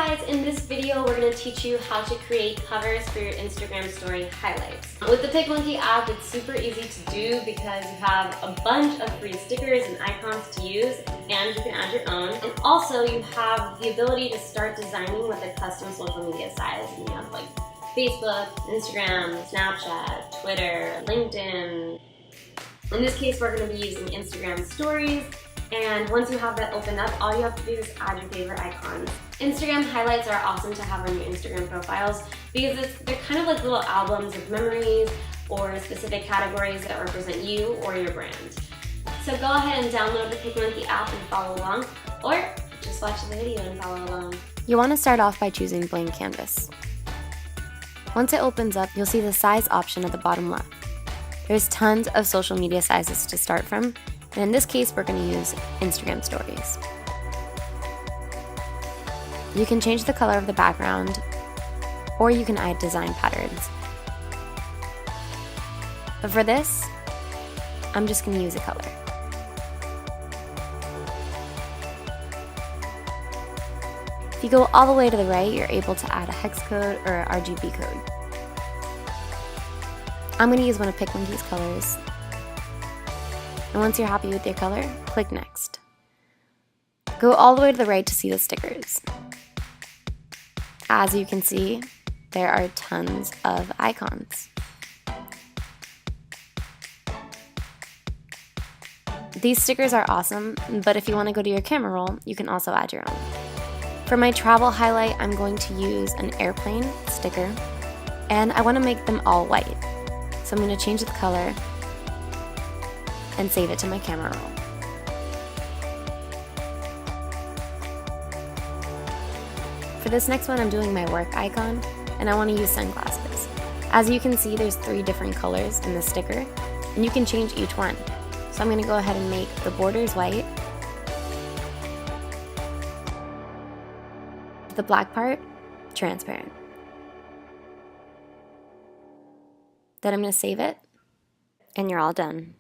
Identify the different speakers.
Speaker 1: guys, in this video we're going to teach you how to create covers for your Instagram story highlights. With the PicMonkey app, it's super easy to do because you have a bunch of free stickers and icons to use, and you can add your own. And also you have the ability to start designing with a custom social media size. And you have like Facebook, Instagram, Snapchat, Twitter, LinkedIn. In this case, we're going to be using Instagram stories. And once you have that open up, all you have to do is add your favorite icons. Instagram highlights are awesome to have on your Instagram profiles because they're kind of like little albums of memories or specific categories that represent you or your brand. So go ahead and download the PicMonkey app and follow along, or just watch the video and follow along.
Speaker 2: You want to start off by choosing blank canvas. Once it opens up, you'll see the size option at the bottom left. There's tons of social media sizes to start from, and in this case, we're going to use Instagram stories. You can change the color of the background, or you can add design patterns. But for this, I'm just going to use a color. If you go all the way to the right, you're able to add a hex code or a RGB code. I'm going to use one of PicMonkey's colors. And once you're happy with your color, click Next. Go all the way to the right to see the stickers. As you can see, there are tons of icons. These stickers are awesome, but if you want to go to your camera roll, you can also add your own. For my travel highlight, I'm going to use an airplane sticker, and I want to make them all white. So I'm going to change the color and save it to my camera roll. For this next one, I'm doing my work icon, and I want to use sunglasses. As you can see, there's 3 different colors in the sticker, and you can change each one. So I'm going to go ahead and make the borders white, the black part transparent. Then I'm going to save it, and you're all done.